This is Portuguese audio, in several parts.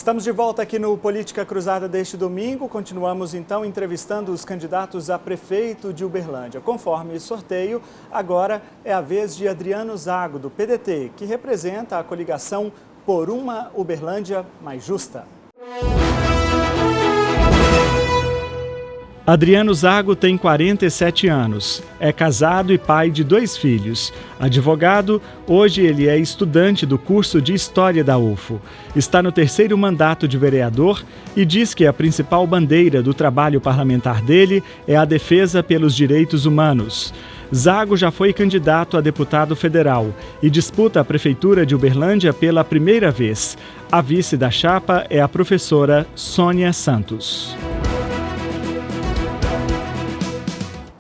Estamos de volta aqui no Política Cruzada deste domingo. Continuamos então entrevistando os candidatos a prefeito de Uberlândia. Conforme sorteio, agora é a vez de Adriano Zago, do PDT, que representa a coligação Por uma Uberlândia Mais Justa. Adriano Zago tem 47 anos, é casado e pai de 2 filhos. Advogado, hoje ele é estudante do curso de História da UFO. Está no 3º mandato de vereador e diz que a principal bandeira do trabalho parlamentar dele é a defesa pelos direitos humanos. Zago já foi candidato a deputado federal e disputa a prefeitura de Uberlândia pela primeira vez. A vice da chapa é a professora Sônia Santos.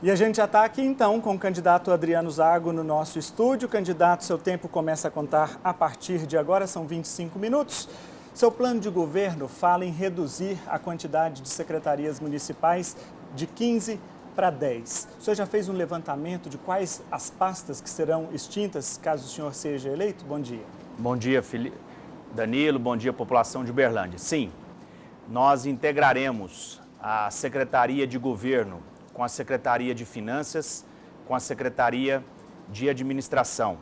E a gente já está aqui então com o candidato Adriano Zago no nosso estúdio. Candidato, seu tempo começa a contar a partir de agora, são 25 minutos. Seu plano de governo fala em reduzir a quantidade de secretarias municipais de 15 para 10. O senhor já fez um levantamento de quais as pastas que serão extintas caso o senhor seja eleito? Bom dia. Bom dia, Danilo. Bom dia, população de Uberlândia. Sim, nós integraremos a Secretaria de Governo com a Secretaria de Finanças, com a Secretaria de Administração,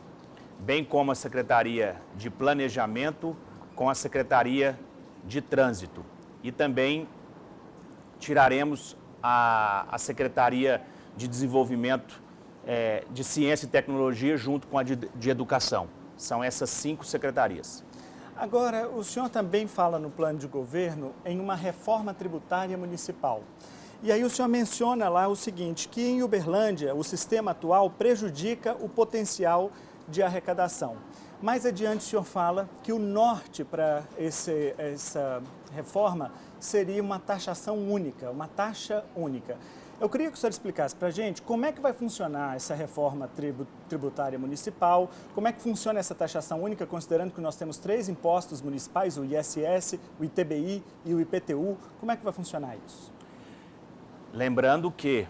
bem como a Secretaria de Planejamento, com a Secretaria de Trânsito. E também tiraremos a Secretaria de Desenvolvimento de Ciência e Tecnologia junto com a de Educação. São essas 5 secretarias. Agora, o senhor também fala no plano de governo em uma reforma tributária municipal. E aí o senhor menciona lá o seguinte, que em Uberlândia o sistema atual prejudica o potencial de arrecadação. Mais adiante o senhor fala que o norte para essa reforma seria uma taxação única, uma taxa única. Eu queria que o senhor explicasse para a gente como é que vai funcionar essa reforma tributária municipal, como é que funciona essa taxação única, considerando que nós temos 3 impostos municipais, o ISS, o ITBI e o IPTU, como é que vai funcionar isso? Lembrando que,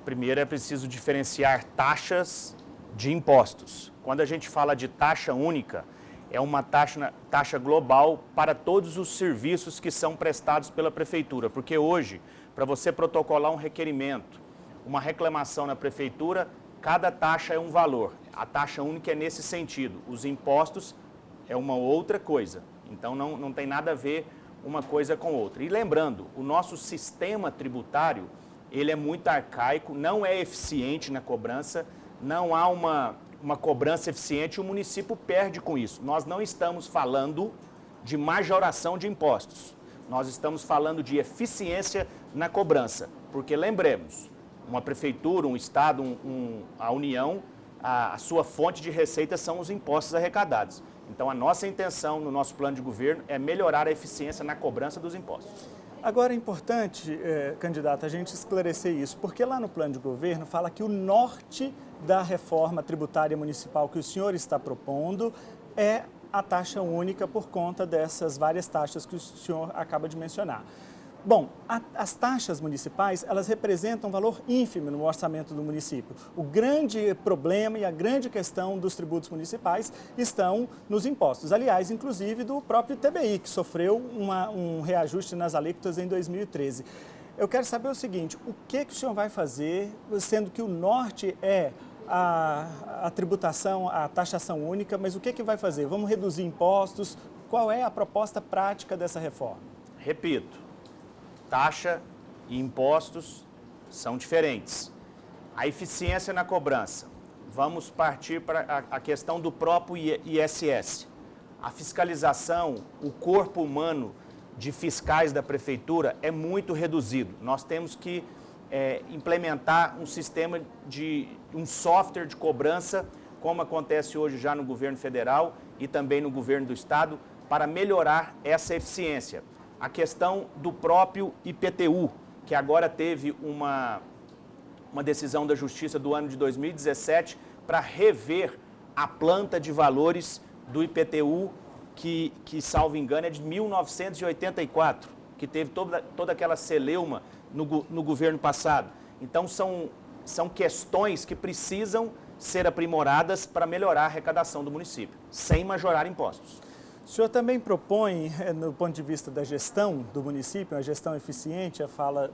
primeiro é preciso diferenciar taxas de impostos. Quando a gente fala de taxa única, é uma taxa global para todos os serviços que são prestados pela prefeitura. Porque hoje, para você protocolar um requerimento, uma reclamação na prefeitura, cada taxa é um valor. A taxa única é nesse sentido. Os impostos é uma outra coisa. Então não tem nada a ver uma coisa com outra. E lembrando, o nosso sistema tributário, ele é muito arcaico, não é eficiente na cobrança, não há uma cobrança eficiente e o município perde com isso. Nós não estamos falando de majoração de impostos, nós estamos falando de eficiência na cobrança, porque lembremos, uma prefeitura, um estado, a União, a sua fonte de receita são os impostos arrecadados. Então, a nossa intenção no nosso plano de governo é melhorar a eficiência na cobrança dos impostos. Agora é importante, candidato, a gente esclarecer isso, porque lá no plano de governo fala que o norte da reforma tributária municipal que o senhor está propondo é a taxa única por conta dessas várias taxas que o senhor acaba de mencionar. Bom, as taxas municipais, elas representam um valor ínfimo no orçamento do município. O grande problema e a grande questão dos tributos municipais estão nos impostos. Aliás, inclusive do próprio ITBI, que sofreu um reajuste nas alíquotas em 2013. Eu quero saber o seguinte, o que o senhor vai fazer, sendo que o norte é a tributação, a taxação única, mas o que vai fazer? Vamos reduzir impostos? Qual é a proposta prática dessa reforma? Repito. Taxa e impostos são diferentes. A eficiência na cobrança. Vamos partir para a questão do próprio ISS. A fiscalização, o corpo humano de fiscais da prefeitura é muito reduzido. Nós temos que implementar um sistema um software de cobrança, como acontece hoje já no governo federal e também no governo do estado, para melhorar essa eficiência. A questão do próprio IPTU, que agora teve uma decisão da Justiça do ano de 2017 para rever a planta de valores do IPTU, que salvo engano, é de 1984, que teve toda aquela celeuma no governo passado. Então, são questões que precisam ser aprimoradas para melhorar a arrecadação do município, sem majorar impostos. O O senhor também propõe, no ponto de vista da gestão do município, a gestão eficiente,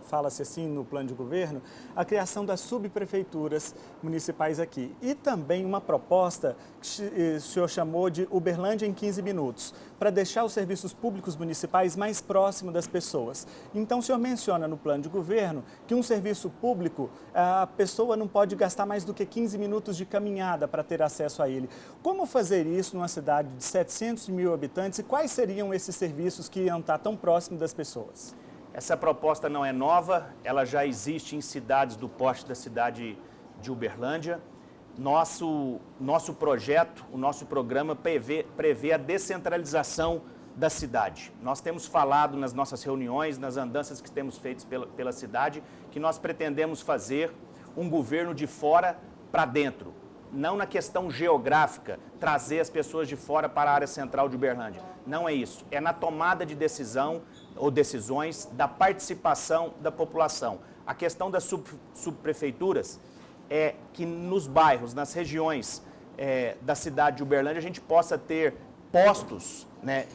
fala-se assim no plano de governo, a criação das subprefeituras municipais aqui. E também uma proposta que o senhor chamou de Uberlândia em 15 minutos, para deixar os serviços públicos municipais mais próximos das pessoas. Então, o senhor menciona no plano de governo que um serviço público, a pessoa não pode gastar mais do que 15 minutos de caminhada para ter acesso a ele. Como fazer isso numa cidade de 700 mil habitantes e quais seriam esses serviços que iam estar tão próximos das pessoas? Essa proposta não é nova, ela já existe em cidades do porte da cidade de Uberlândia. Nosso projeto, o nosso programa prevê a descentralização da cidade. Nós temos falado nas nossas reuniões, nas andanças que temos feitas pela cidade, que nós pretendemos fazer um governo de fora para dentro. Não na questão geográfica, trazer as pessoas de fora para a área central de Uberlândia. Não é isso. É na tomada de decisão ou decisões da participação da população. A questão das subprefeituras é que nos bairros, nas regiões da cidade de Uberlândia, a gente possa ter postos, né,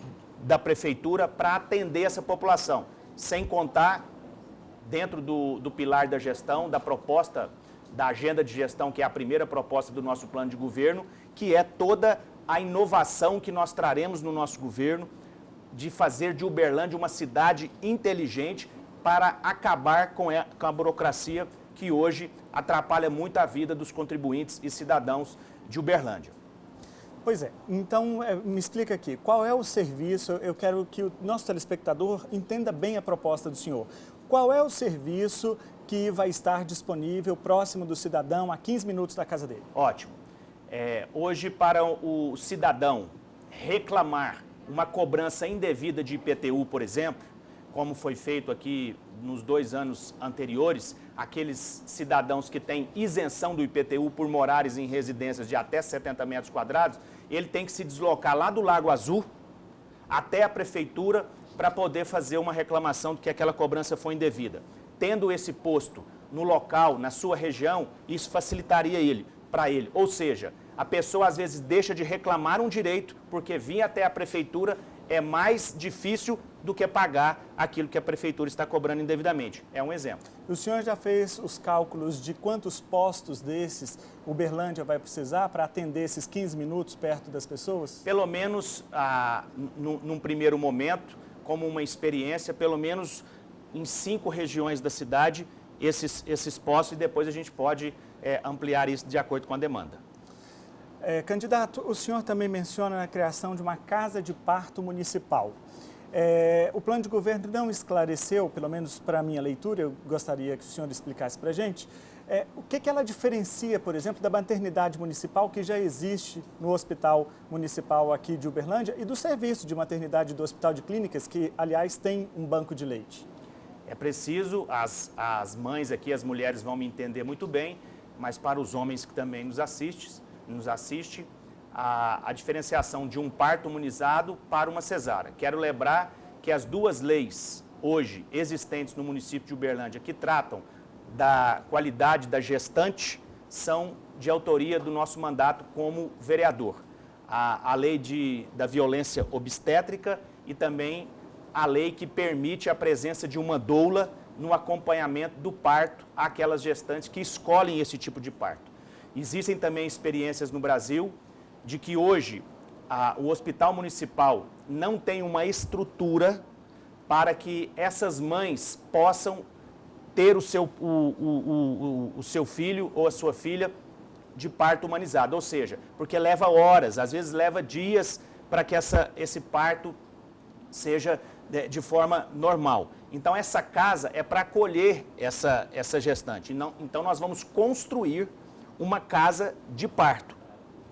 da prefeitura para atender essa população, sem contar dentro do pilar da gestão, da proposta da agenda de gestão, que é a primeira proposta do nosso plano de governo, que é toda a inovação que nós traremos no nosso governo de fazer de Uberlândia uma cidade inteligente para acabar com a burocracia que hoje atrapalha muito a vida dos contribuintes e cidadãos de Uberlândia. Pois é, então me explica aqui, qual é o serviço, eu quero que o nosso telespectador entenda bem a proposta do senhor. Qual é o serviço que vai estar disponível próximo do cidadão a 15 minutos da casa dele? Ótimo. Hoje, para o cidadão reclamar uma cobrança indevida de IPTU, por exemplo, como foi feito aqui nos 2 anos anteriores, aqueles cidadãos que têm isenção do IPTU por morarem em residências de até 70 metros quadrados, ele tem que se deslocar lá do Lago Azul até a prefeitura para poder fazer uma reclamação de que aquela cobrança foi indevida. Tendo esse posto no local, na sua região, isso facilitaria para ele. Ou seja, a pessoa às vezes deixa de reclamar um direito porque vir até a prefeitura é mais difícil do que pagar aquilo que a prefeitura está cobrando indevidamente. É um exemplo. O senhor já fez os cálculos de quantos postos desses Uberlândia vai precisar para atender esses 15 minutos perto das pessoas? Pelo menos, num primeiro momento, como uma experiência, pelo menos em 5 regiões da cidade, esses postos, e depois a gente pode ampliar isso de acordo com a demanda. Candidato, o senhor também menciona a criação de uma casa de parto municipal. O plano de governo não esclareceu, pelo menos para a minha leitura, eu gostaria que o senhor explicasse para a gente, o que ela diferencia, por exemplo, da maternidade municipal que já existe no hospital municipal aqui de Uberlândia e do serviço de maternidade do Hospital de Clínicas, que, aliás, tem um banco de leite. É preciso, as mães aqui, as mulheres vão me entender muito bem, mas para os homens que também nos assiste, a diferenciação de um parto humanizado para uma cesárea. Quero lembrar que as 2 leis hoje existentes no município de Uberlândia que tratam da qualidade da gestante são de autoria do nosso mandato como vereador. A lei da violência obstétrica e também a lei que permite a presença de uma doula no acompanhamento do parto àquelas gestantes que escolhem esse tipo de parto. Existem também experiências no Brasil de que hoje o hospital municipal não tem uma estrutura para que essas mães possam ter o seu filho ou a sua filha de parto humanizado. Ou seja, porque leva horas, às vezes leva dias para que esse parto seja de forma normal. Então, essa casa é para acolher essa gestante. Então, nós vamos construir uma casa de parto.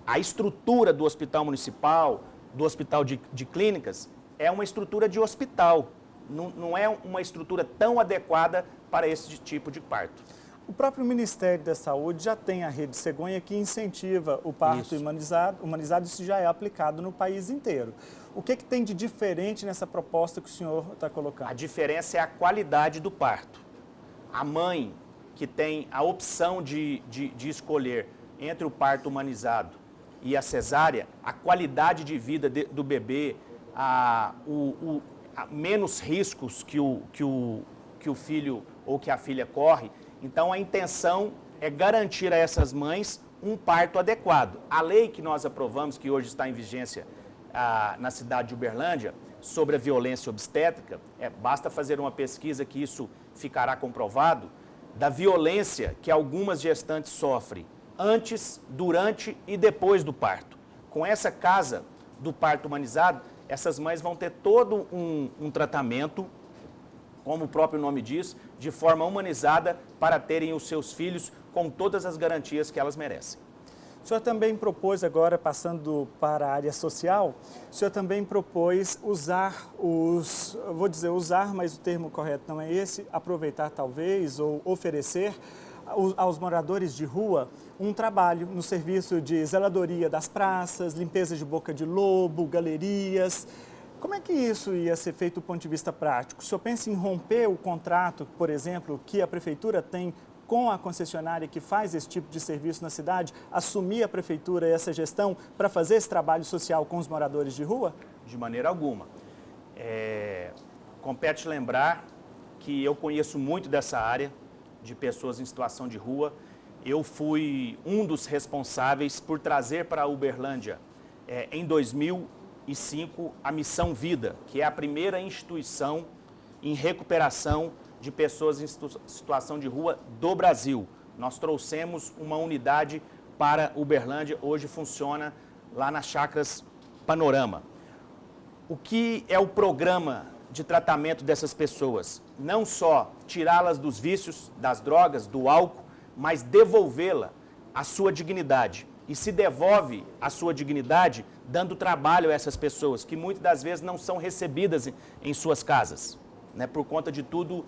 A estrutura do hospital municipal, do hospital de clínicas, é uma estrutura de hospital. Não é uma estrutura tão adequada para esse tipo de parto. O próprio Ministério da Saúde já tem a Rede Cegonha que incentiva o parto humanizado, isso já é aplicado no país inteiro. O que tem de diferente nessa proposta que o senhor está colocando? A diferença é a qualidade do parto. A mãe que tem a opção de escolher entre o parto humanizado e a cesárea, a qualidade de vida do bebê, menos riscos que o filho ou que a filha corre. Então, a intenção é garantir a essas mães um parto adequado. A lei que nós aprovamos, que hoje está em vigência na cidade de Uberlândia, sobre a violência obstétrica, basta fazer uma pesquisa que isso ficará comprovado, da violência que algumas gestantes sofrem antes, durante e depois do parto. Com essa casa do parto humanizado, essas mães vão ter todo um tratamento, como o próprio nome diz, de forma humanizada para terem os seus filhos com todas as garantias que elas merecem. O senhor também propôs, agora passando para a área social, o senhor também propôs usar usar, mas o termo correto não é esse, aproveitar talvez, ou oferecer aos moradores de rua um trabalho no serviço de zeladoria das praças, limpeza de boca de lobo, galerias. Como é que isso ia ser feito do ponto de vista prático? O senhor pensa em romper o contrato, por exemplo, que a prefeitura tem com a concessionária que faz esse tipo de serviço na cidade, assumir a prefeitura essa gestão para fazer esse trabalho social com os moradores de rua? De maneira alguma. Compete lembrar que eu conheço muito dessa área de pessoas em situação de rua. Eu fui um dos responsáveis por trazer para a Uberlândia, em 2005, a Missão Vida, que é a primeira instituição em recuperação de pessoas em situação de rua do Brasil. Nós trouxemos uma unidade para Uberlândia, hoje funciona lá nas Chácaras Panorama. O que é o programa de tratamento dessas pessoas? Não só tirá-las dos vícios, das drogas, do álcool, mas devolvê-la à sua dignidade. E se devolve a sua dignidade dando trabalho a essas pessoas, que muitas das vezes não são recebidas em suas casas, né, por conta de tudo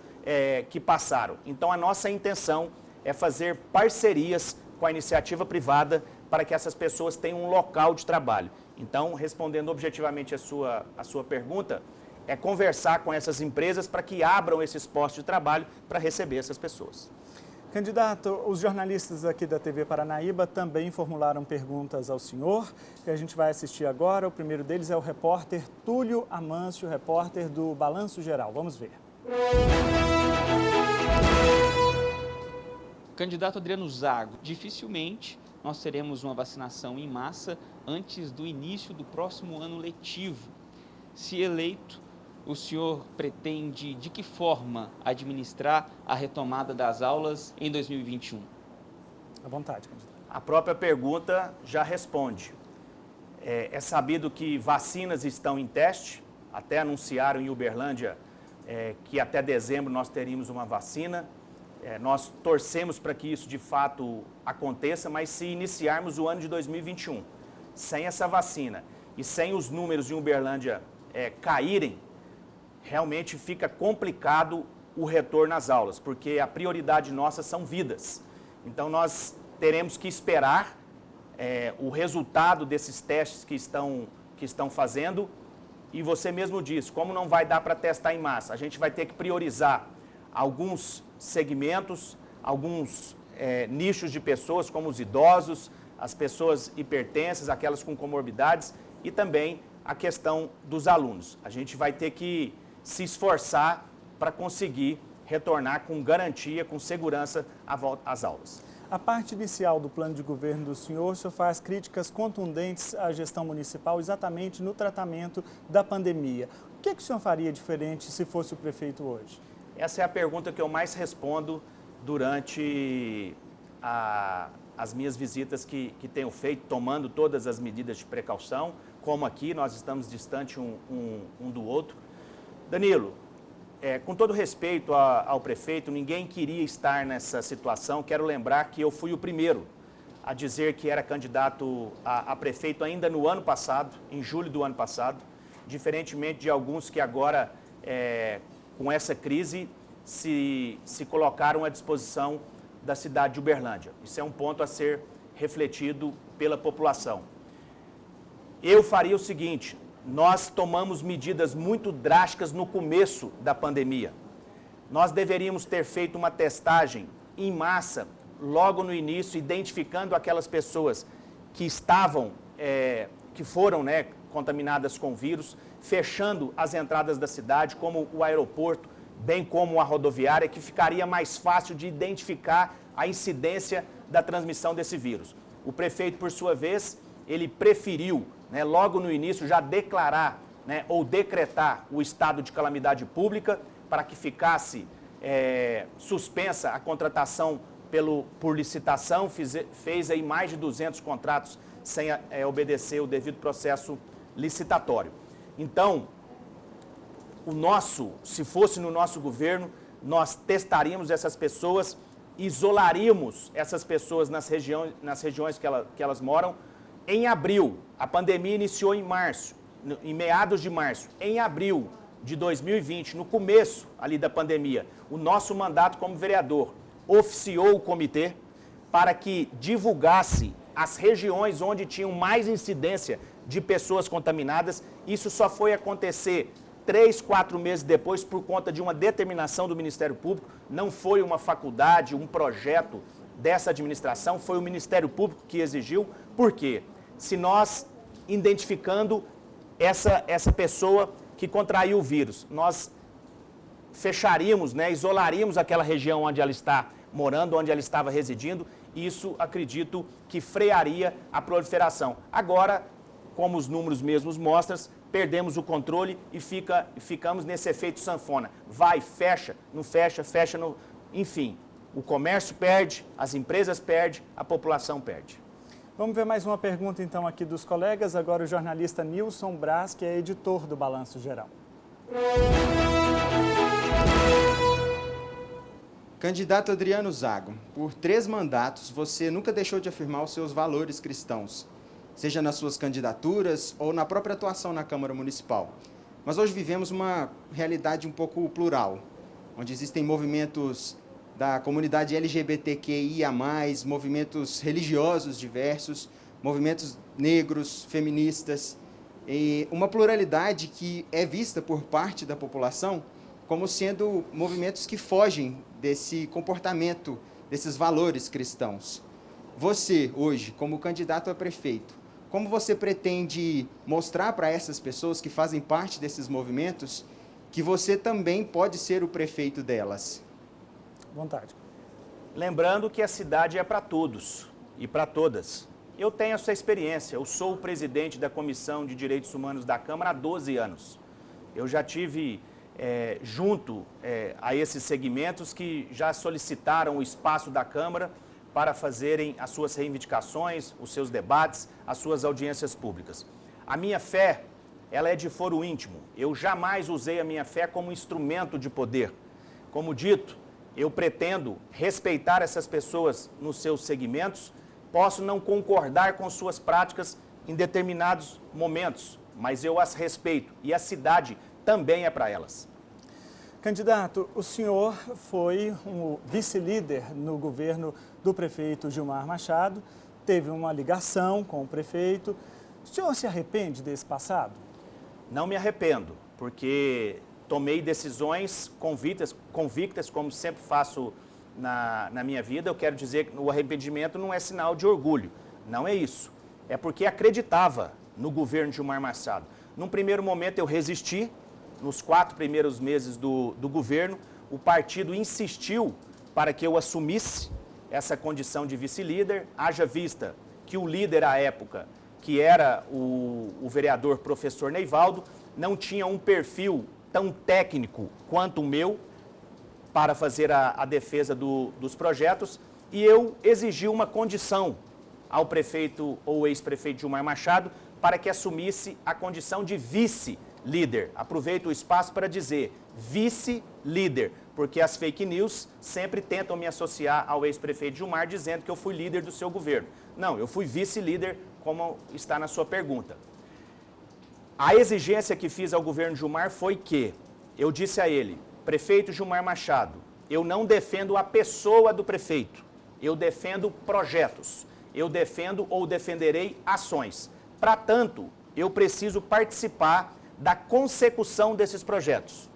que passaram. Então, a nossa intenção é fazer parcerias com a iniciativa privada para que essas pessoas tenham um local de trabalho. Então, respondendo objetivamente a sua pergunta, é conversar com essas empresas para que abram esses postos de trabalho para receber essas pessoas. Candidato, os jornalistas aqui da TV Paranaíba também formularam perguntas ao senhor, que a gente vai assistir agora. O primeiro deles é o repórter Túlio Amâncio, repórter do Balanço Geral. Vamos ver. Candidato Adriano Zago, dificilmente nós teremos uma vacinação em massa antes do início do próximo ano letivo. Se eleito, o senhor pretende, de que forma, administrar a retomada das aulas em 2021? À vontade, candidato. A própria pergunta já responde. É sabido que vacinas estão em teste, até anunciaram em Uberlândia que até dezembro nós teríamos uma vacina. Nós torcemos para que isso de fato aconteça, mas se iniciarmos o ano de 2021 sem essa vacina e sem os números em Uberlândia caírem, realmente fica complicado o retorno às aulas, porque a prioridade nossa são vidas. Então, nós teremos que esperar o resultado desses testes que estão fazendo, e você mesmo disse, como não vai dar para testar em massa, a gente vai ter que priorizar alguns segmentos, alguns nichos de pessoas, como os idosos, as pessoas hipertensas, aquelas com comorbidades, e também a questão dos alunos. A gente vai ter que se esforçar para conseguir retornar com garantia, com segurança às aulas. A parte inicial do plano de governo do senhor faz críticas contundentes à gestão municipal exatamente no tratamento da pandemia. O que o senhor faria diferente se fosse o prefeito hoje? Essa é a pergunta que eu mais respondo durante as minhas visitas que tenho feito, tomando todas as medidas de precaução, como aqui, nós estamos distantes um do outro. Danilo, com todo respeito ao prefeito, ninguém queria estar nessa situação. Quero lembrar que eu fui o primeiro a dizer que era candidato a prefeito ainda no ano passado, em julho do ano passado, diferentemente de alguns que agora, com essa crise, se colocaram à disposição da cidade de Uberlândia. Isso é um ponto a ser refletido pela população. Eu faria o seguinte: nós tomamos medidas muito drásticas no começo da pandemia. Nós deveríamos ter feito uma testagem em massa logo no início, identificando aquelas pessoas que estavam, que foram contaminadas com vírus, fechando as entradas da cidade, como o aeroporto, bem como a rodoviária, que ficaria mais fácil de identificar a incidência da transmissão desse vírus. O prefeito, por sua vez, ele preferiu, né, logo no início, já declarar, né, ou decretar o estado de calamidade pública para que ficasse suspensa a contratação por licitação, fez aí mais de 200 contratos sem obedecer o devido processo licitatório. Então, se fosse no nosso governo, nós testaríamos essas pessoas, isolaríamos essas pessoas nas regiões que elas moram. Em abril, a pandemia iniciou em março, em meados de março. Em abril de 2020, no começo ali da pandemia, o nosso mandato como vereador oficiou o comitê para que divulgasse as regiões onde tinham mais incidência de pessoas contaminadas. Isso só foi acontecer 3, 4 meses depois por conta de uma determinação do Ministério Público. Não foi uma faculdade, um projeto dessa administração, foi o Ministério Público que exigiu. Por quê? Se nós, identificando essa pessoa que contraiu o vírus, nós fecharíamos, né, isolaríamos aquela região onde ela está morando, onde ela estava residindo, e isso, acredito, que frearia a proliferação. Agora, como os números mesmos mostram, perdemos o controle e ficamos nesse efeito sanfona. Vai, fecha, não fecha, fecha, não... Enfim, o comércio perde, as empresas perdem, a população perde. Vamos ver mais uma pergunta, então, aqui dos colegas. Agora o jornalista Nilson Braz, que é editor do Balanço Geral. Candidato Adriano Zago, por 3 mandatos, você nunca deixou de afirmar os seus valores cristãos, seja nas suas candidaturas ou na própria atuação na Câmara Municipal. Mas hoje vivemos uma realidade um pouco plural, onde existem movimentos da comunidade LGBTQIA+, movimentos religiosos diversos, movimentos negros, feministas, e uma pluralidade que é vista por parte da população como sendo movimentos que fogem desse comportamento, desses valores cristãos. Você, hoje, como candidato a prefeito, como você pretende mostrar para essas pessoas que fazem parte desses movimentos que você também pode ser o prefeito delas? Vontade. Lembrando que a cidade é para todos e para todas. Eu tenho essa experiência, eu sou o presidente da Comissão de Direitos Humanos da Câmara há 12 anos. Eu já tive junto a esses segmentos que já solicitaram o espaço da Câmara para fazerem as suas reivindicações, os seus debates, as suas audiências públicas. A minha fé, ela é de foro íntimo. Eu jamais usei a minha fé como instrumento de poder. Como dito, eu pretendo respeitar essas pessoas nos seus segmentos. Posso não concordar com suas práticas em determinados momentos, mas eu as respeito e a cidade também é para elas. Candidato, o senhor foi um vice-líder no governo do prefeito Gilmar Machado, teve uma ligação com o prefeito. O senhor se arrepende desse passado? Não me arrependo, porque tomei decisões convictas, como sempre faço na minha vida. Eu quero dizer que o arrependimento não é sinal de orgulho, não é isso. É porque acreditava no governo de Gilmar Machado. Num primeiro momento eu resisti, nos 4 primeiros meses do governo, o partido insistiu para que eu assumisse essa condição de vice-líder, haja vista que o líder à época, que era o vereador professor Neivaldo, não tinha um perfil tão técnico quanto o meu para fazer a defesa dos projetos, e eu exigi uma condição ao prefeito ou ex-prefeito Gilmar Machado para que assumisse a condição de vice-líder. Aproveito o espaço para dizer vice-líder, porque as fake news sempre tentam me associar ao ex-prefeito Gilmar dizendo que eu fui líder do seu governo. Não, eu fui vice-líder, como está na sua pergunta. A exigência que fiz ao governo Gilmar foi que eu disse a ele: prefeito Gilmar Machado, eu não defendo a pessoa do prefeito, eu defendo projetos, eu defendo ou defenderei ações. Para tanto, eu preciso participar da consecução desses projetos.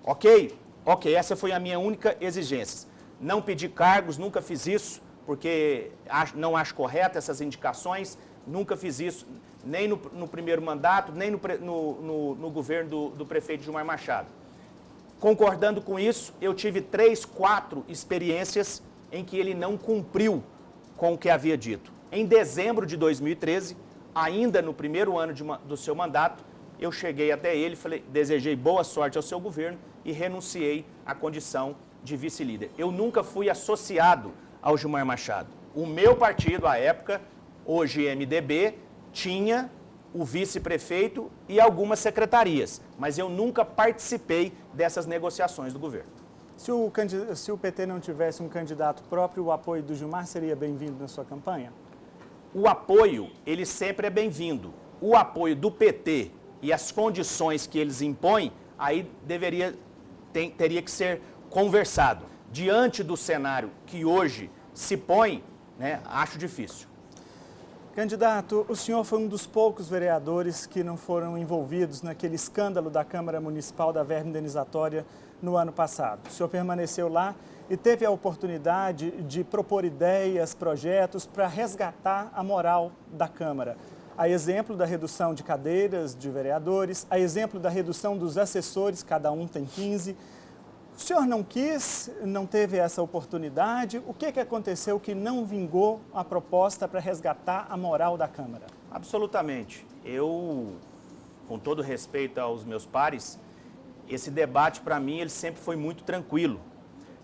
Ok? Ok, essa foi a minha única exigência. Não pedi cargos, nunca fiz isso, porque não acho correto essas indicações, nunca fiz isso. nem no primeiro mandato, nem no governo do prefeito Gilmar Machado. Concordando com isso, eu tive 3, 4 experiências em que ele não cumpriu com o que havia dito. Em dezembro de 2013, ainda no primeiro ano do seu mandato, eu cheguei até ele, desejei boa sorte ao seu governo e renunciei à condição de vice-líder. Eu nunca fui associado ao Gilmar Machado. O meu partido, à época, hoje MDB, tinha o vice-prefeito e algumas secretarias, mas eu nunca participei dessas negociações do governo. Se o PT não tivesse um candidato próprio, o apoio do Gilmar seria bem-vindo na sua campanha? O apoio, ele sempre é bem-vindo. O apoio do PT e as condições que eles impõem, aí teria que ser conversado. Diante do cenário que hoje se põe, né, acho difícil. Candidato, o senhor foi um dos poucos vereadores que não foram envolvidos naquele escândalo da Câmara Municipal da verba indenizatória no ano passado. O senhor permaneceu lá e teve a oportunidade de propor ideias, projetos para resgatar a moral da Câmara. A exemplo da redução de cadeiras de vereadores, a exemplo da redução dos assessores, cada um tem 15. O senhor não quis, não teve essa oportunidade. O que aconteceu que não vingou a proposta para resgatar a moral da Câmara? Absolutamente. Eu, com todo respeito aos meus pares, esse debate para mim ele sempre foi muito tranquilo,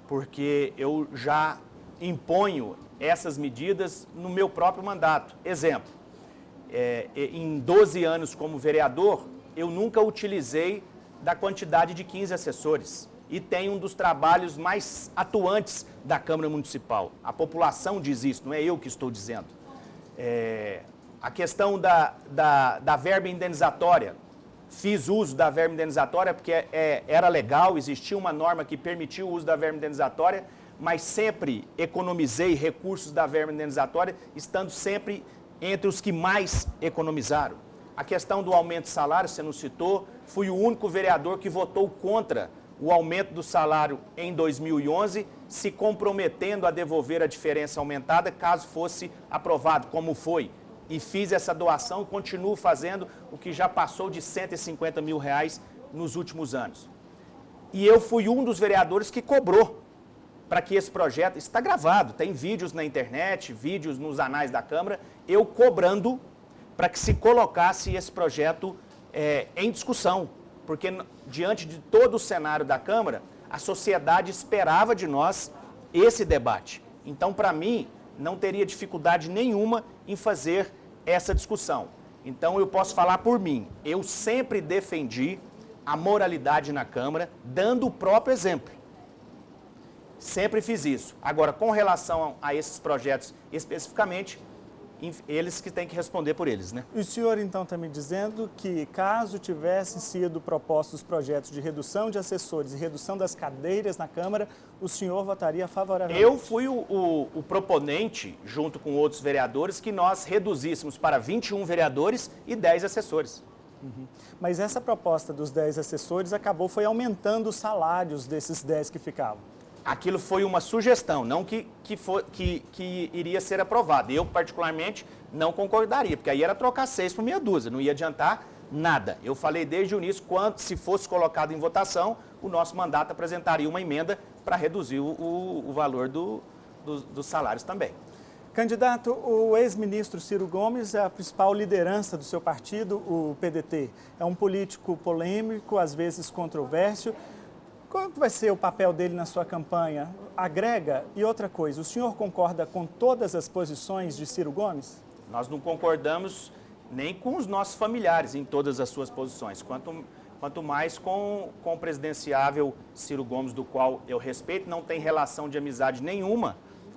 porque eu já imponho essas medidas no meu próprio mandato. Exemplo, em 12 anos como vereador, eu nunca utilizei da quantidade de 15 assessores. E tem um dos trabalhos mais atuantes da Câmara Municipal. A população diz isso, não é eu que estou dizendo. A questão da verba indenizatória, fiz uso da verba indenizatória porque era legal, existia uma norma que permitia o uso da verba indenizatória, mas sempre economizei recursos da verba indenizatória, estando sempre entre os que mais economizaram. A questão do aumento de salário, você não citou, fui o único vereador que votou contra o aumento do salário em 2011, se comprometendo a devolver a diferença aumentada caso fosse aprovado, como foi. E fiz essa doação e continuo fazendo o que já passou de R$150 mil nos últimos anos. E eu fui um dos vereadores que cobrou para que esse projeto, está gravado, tem vídeos na internet, vídeos nos anais da Câmara, eu cobrando para que se colocasse esse projeto em discussão. Porque diante de todo o cenário da Câmara, a sociedade esperava de nós esse debate. Então, para mim, não teria dificuldade nenhuma em fazer essa discussão. Então, eu posso falar por mim. Eu sempre defendi a moralidade na Câmara, dando o próprio exemplo. Sempre fiz isso. Agora, com relação a esses projetos especificamente, eles que têm que responder por eles, né? E o senhor, então, está me dizendo que, caso tivessem sido propostos projetos de redução de assessores e redução das cadeiras na Câmara, o senhor votaria favoravelmente? Eu fui o proponente, junto com outros vereadores, que nós reduzíssemos para 21 vereadores e 10 assessores. Uhum. Mas essa proposta dos 10 assessores foi aumentando os salários desses 10 que ficavam. Aquilo foi uma sugestão, não que iria ser aprovado. Eu, particularmente, não concordaria, porque aí era trocar 6 por meia dúzia, não ia adiantar nada. Eu falei desde o início, se fosse colocado em votação, o nosso mandato apresentaria uma emenda para reduzir o valor dos salários também. Candidato, o ex-ministro Ciro Gomes é a principal liderança do seu partido, o PDT. É um político polêmico, às vezes controverso. Qual vai ser o papel dele na sua campanha? Agrega? E outra coisa, o senhor concorda com todas as posições de Ciro Gomes? Nós não concordamos nem com os nossos familiares em todas as suas posições, quanto mais com o presidenciável Ciro Gomes, do qual eu respeito, não tem relação de amizade nenhuma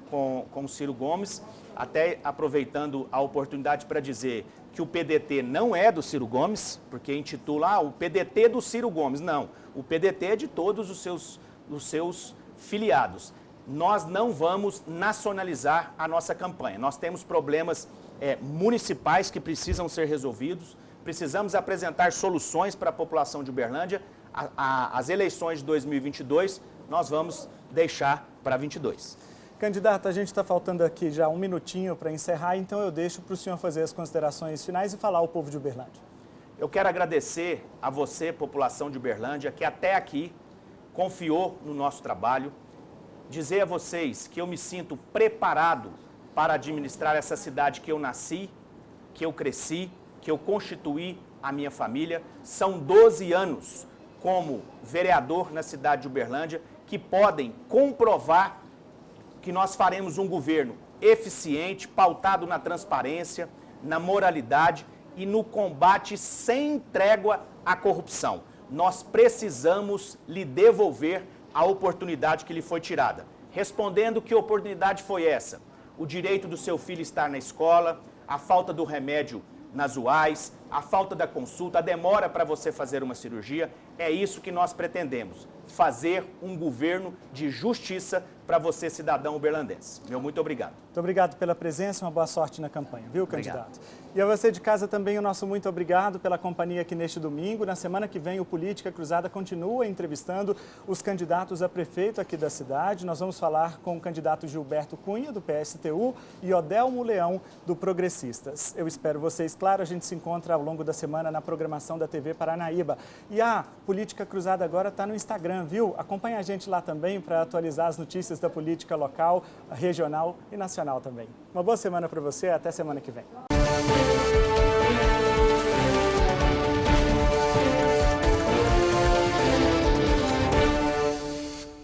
com o Ciro Gomes, até aproveitando a oportunidade para dizer que o PDT não é do Ciro Gomes, porque intitula o PDT do Ciro Gomes. Não, o PDT é de todos os seus filiados. Nós não vamos nacionalizar a nossa campanha. Nós temos problemas municipais que precisam ser resolvidos, precisamos apresentar soluções para a população de Uberlândia. As eleições de 2022 nós vamos deixar para 22. Candidato, a gente está faltando aqui já um minutinho para encerrar, então eu deixo para o senhor fazer as considerações finais e falar ao povo de Uberlândia. Eu quero agradecer a você, população de Uberlândia, que até aqui confiou no nosso trabalho. Dizer a vocês que eu me sinto preparado para administrar essa cidade que eu nasci, que eu cresci, que eu constituí a minha família. São 12 anos como vereador na cidade de Uberlândia que podem comprovar que nós faremos um governo eficiente, pautado na transparência, na moralidade e no combate sem trégua à corrupção. Nós precisamos lhe devolver a oportunidade que lhe foi tirada. Respondendo que oportunidade foi essa? O direito do seu filho estar na escola, a falta do remédio nas UAIs, a falta da consulta, a demora para você fazer uma cirurgia. É isso que nós pretendemos, fazer um governo de justiça para você, cidadão uberlandense. Meu muito obrigado. Muito obrigado pela presença, uma boa sorte na campanha, viu, candidato? E a você de casa também o nosso muito obrigado pela companhia aqui neste domingo. Na semana que vem o Política Cruzada continua entrevistando os candidatos a prefeito aqui da cidade. Nós vamos falar com o candidato Gilberto Cunha, do PSTU, e Odelmo Leão, do Progressistas. Eu espero vocês, claro, a gente se encontra ao longo da semana na programação da TV Paranaíba. E a Política Cruzada agora está no Instagram, viu? Acompanhe a gente lá também para atualizar as notícias da política local, regional e nacional também. Uma boa semana para você, até semana que vem.